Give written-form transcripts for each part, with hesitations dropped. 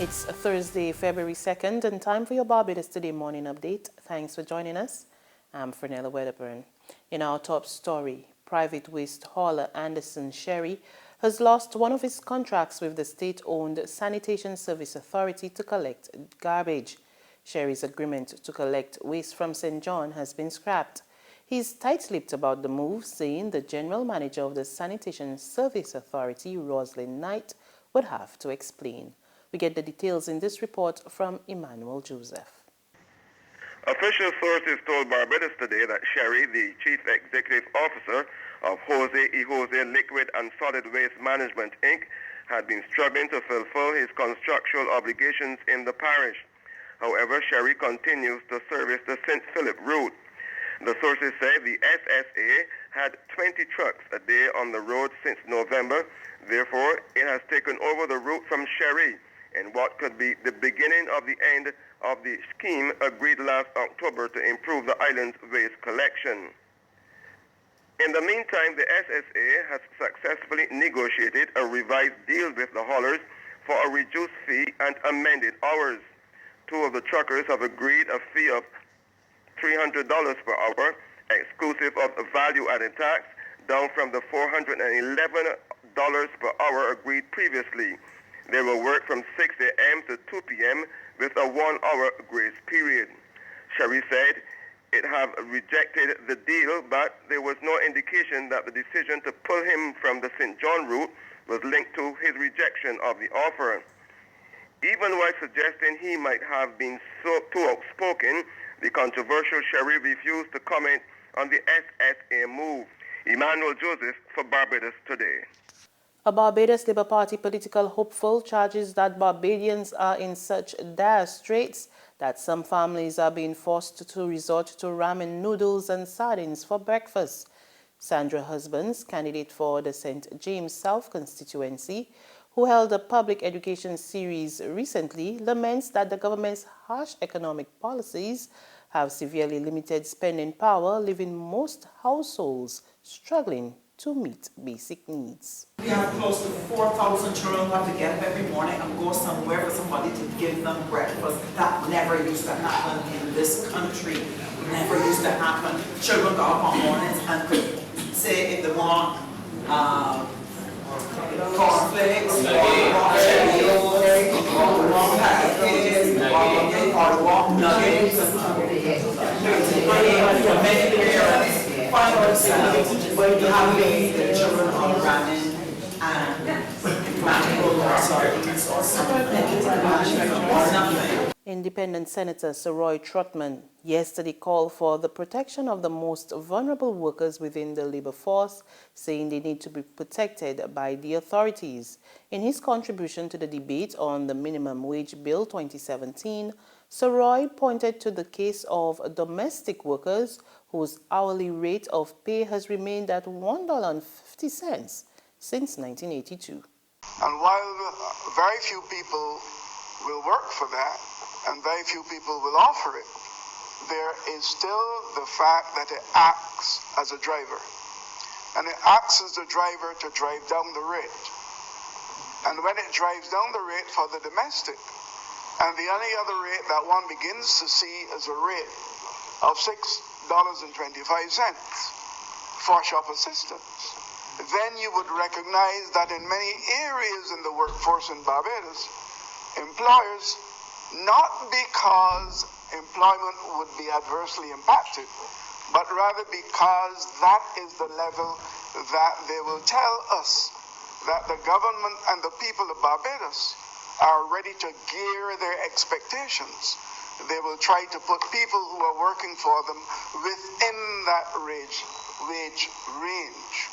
It's Thursday, February 2nd, and time for your Barbados Today morning update. Thanks for joining us. I'm Fernella Wedderburn. In our top story, private waste hauler Anderson Sherry has lost one of his contracts with the state-owned Sanitation Service Authority to collect garbage. Sherry's agreement to collect waste from St. John has been scrapped. He's tight-lipped about the move, saying the general manager of the Sanitation Service Authority, Rosalind Knight, would have to explain. We get the details in this report from Emmanuel Joseph. Official sources told Barbados Today that Sherry, the Chief Executive Officer of Jose y Jose Liquid and Solid Waste Management, Inc., had been struggling to fulfill his constructual obligations in the parish. However, Sherry continues to service the St. Philip route. The sources say the SSA had 20 trucks a day on the road since November. Therefore, it has taken over the route from Sherry in what could be the beginning of the end of the scheme agreed last October to improve the island's waste collection. In the meantime, the SSA has successfully negotiated a revised deal with the haulers for a reduced fee and amended hours. Two of the truckers have agreed a fee of $300 per hour, exclusive of value-added tax, down from the $411 per hour agreed previously. They will work from 6 a.m. to 2 p.m. with a 1-hour grace period. Sherry said it have rejected the deal, but there was no indication that the decision to pull him from the St. John route was linked to his rejection of the offer. Even while suggesting he might have been too outspoken, the controversial Sherry refused to comment on the SSA move. Emmanuel Joseph for Barbados Today. A Barbados Labour Party political hopeful charges that Barbadians are in such dire straits that some families are being forced to resort to ramen noodles and sardines for breakfast. Sandra Husbands, candidate for the St. James South constituency, who held a public education series recently, laments that the government's harsh economic policies have severely limited spending power, leaving most households struggling to meet basic needs. We have close to 4,000 children who have to get up every morning and go somewhere for somebody to give them breakfast. That never used to happen in this country. Never used to happen. Children got up on mornings and could say if they want cornflakes, or nuggets, the children on ramen and mackerel or sardines or something. Independent Senator Sir Roy Trotman yesterday called for the protection of the most vulnerable workers within the labor force, saying they need to be protected by the authorities. In his contribution to the debate on the Minimum Wage Bill 2017, Sir Roy pointed to the case of domestic workers whose hourly rate of pay has remained at $1.50 since 1982. And while very few people will work for that, and very few people will offer it, there is still the fact that it acts as a driver. And it acts as a driver to drive down the rate. And when it drives down the rate for the domestic, and the only other rate that one begins to see is a rate of $6.25 for shop assistants, then you would recognize that in many areas in the workforce in Barbados, employers, not because employment would be adversely impacted, but rather because that is the level that they will tell us that the government and the people of Barbados are ready to gear their expectations. They will try to put people who are working for them within that wage range.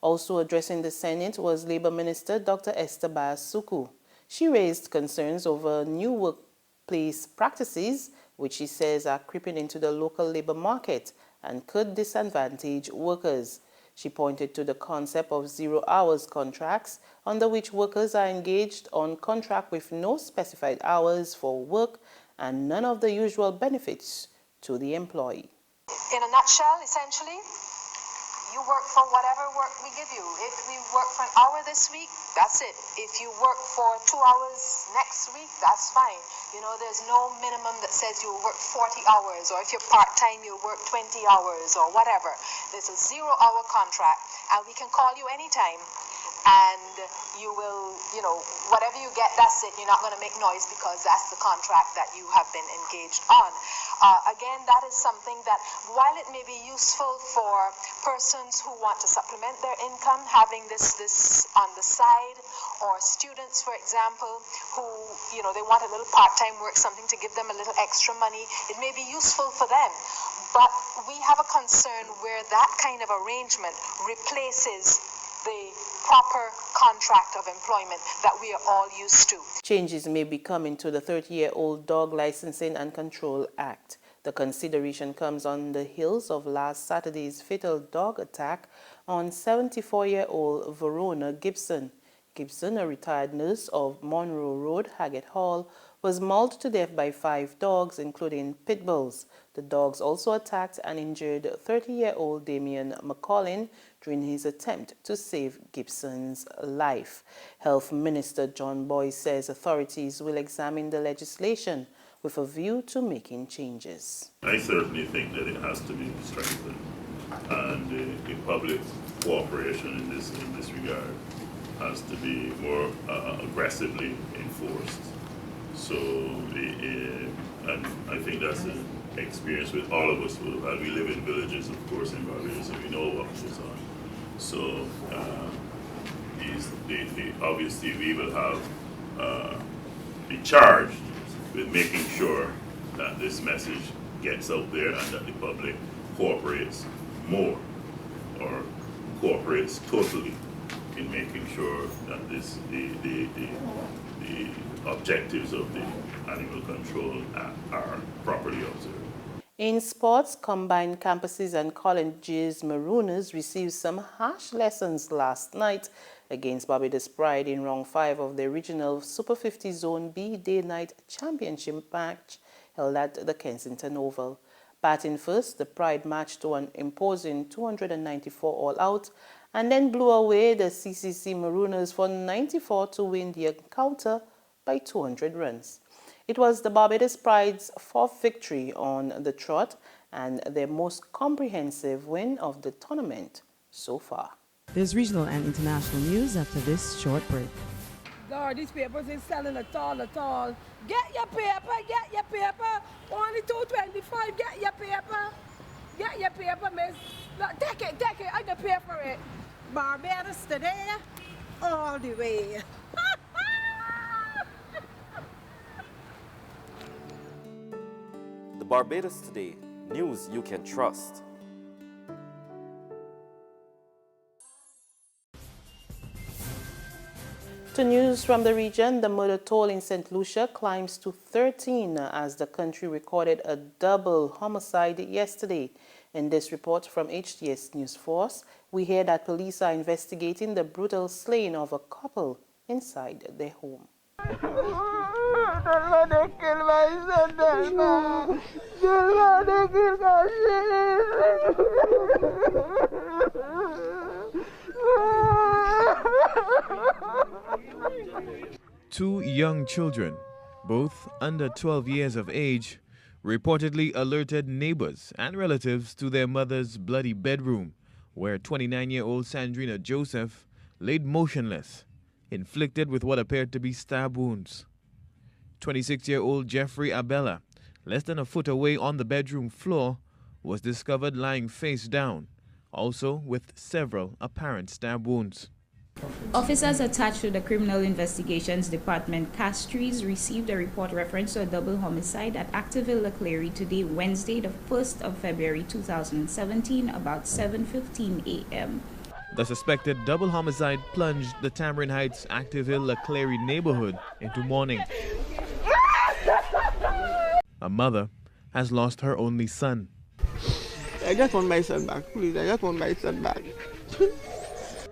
Also addressing the Senate was Labour Minister Dr. Esther Suku. She raised concerns over new workplace practices, which she says are creeping into the local labour market and could disadvantage workers. She pointed to the concept of 0 hours contracts, under which workers are engaged on contract with no specified hours for work and none of the usual benefits to the employee. In a nutshell, essentially, You work for whatever work we give you. If we work for an hour this week, that's it. If you work for 2 hours next week, that's fine. You know, there's no minimum that says you'll work 40 hours, or if you're part-time, you'll work 20 hours, or whatever. There's a 0-hour contract, and we can call you anytime. And you will, you know, whatever you get, that's it. You're not going to make noise because that's the contract that you have been engaged on. Again, that is something that, while it may be useful for persons who want to supplement their income, having this on the side, or students, for example, who, you know, they want a little part-time work, something to give them a little extra money, it may be useful for them. But we have a concern where that kind of arrangement replaces the proper contract of employment that we are all used to. Changes may be coming to the 30-year-old Dog Licensing and Control Act. The consideration comes on the heels of last Saturday's fatal dog attack on 74-year-old Verona Gibson. Gibson, a retired nurse of Monroe Road, Haggett Hall, was mauled to death by 5 dogs, including pit bulls. The dogs also attacked and injured 30-year-old Damian McCollin during his attempt to save Gibson's life. Health Minister John Boyce says authorities will examine the legislation with a view to making changes. I certainly think that it has to be strengthened, and the public cooperation in this regard has to be more aggressively enforced. So, and I think that's an experience with all of us. We live in villages, of course, in Barbados, and we know what goes on. So, obviously, we will have be charged with making sure that this message gets out there and that the public cooperates more, or cooperates totally, in making sure that the objectives of the Animal Control Act are properly observed. In sports, combined campuses and colleges Marooners received some harsh lessons last night against Barbados Pride in round 5 of the Regional Super50 Zone B Day-Night Championship match held at the Kensington Oval. Batting first, the Pride marched to an imposing 294 all-out and then blew away the CCC Marooners for 94 to win the encounter by 200 runs. It was the Barbados Pride's 4th victory on the trot and their most comprehensive win of the tournament so far. There's regional and international news after this short break. God, these papers ain't selling at all. Get your paper. Only $2.25, get your paper, miss. Look, take it, I can pay for it. Barbados today, all the way. The Barbados Today, news you can trust. To news from the region, the murder toll in St. Lucia climbs to 13 as the country recorded a double homicide yesterday. In this report from HTS News Force, we hear that police are investigating the brutal slaying of a couple inside their home. Two young children, both under 12 years of age, reportedly alerted neighbors and relatives to their mother's bloody bedroom, where 29-year-old Sandrina Joseph laid motionless, inflicted with what appeared to be stab wounds. 26-year-old Jeffrey Abella, less than a foot away on the bedroom floor, was discovered lying face down, also with several apparent stab wounds. Officers attached to the Criminal Investigations Department, Castries, received a report reference to a double homicide at Activille, Leclerc today, Wednesday, the 1st of February 2017, about 7:15 a.m. The suspected double homicide plunged the Tamarind Heights Activille Leclerc neighborhood into mourning. A mother has lost her only son. I just want my son back, please. I just want my son back.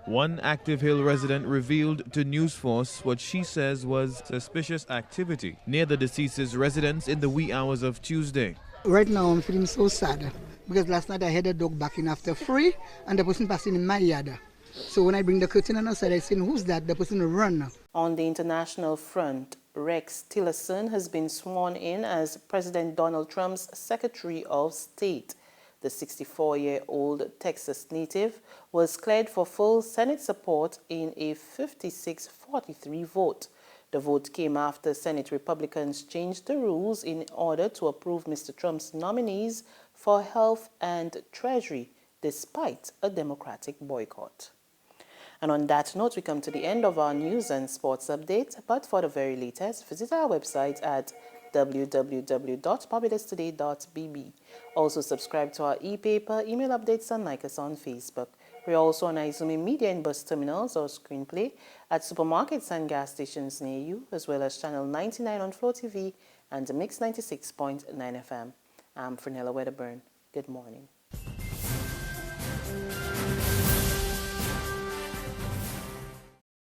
One Active Hill resident revealed to News Force what she says was suspicious activity near the deceased's residence in the wee hours of Tuesday. Right now I'm feeling so sad because last night I had a dog backing after free and the person passing in my yard. So when I bring the curtain on outside, I say, who's that? The person run. On the international front, Rex Tillerson has been sworn in as President Donald Trump's Secretary of State. The 64-year-old Texas native was cleared for full Senate support in a 56-43 vote. The vote came after Senate Republicans changed the rules in order to approve Mr. Trump's nominees for Health and Treasury, despite a Democratic boycott. And on that note, we come to the end of our news and sports update. But for the very latest, visit our website at www.barbadostoday.bb. Also subscribe to our e-paper, email updates, and like us on Facebook. We're also on Izumi Media and bus terminals or screenplay at supermarkets and gas stations near you, as well as channel 99 on Flow TV and the Mix 96.9 FM. I'm Fernella Wedderburn. Good morning.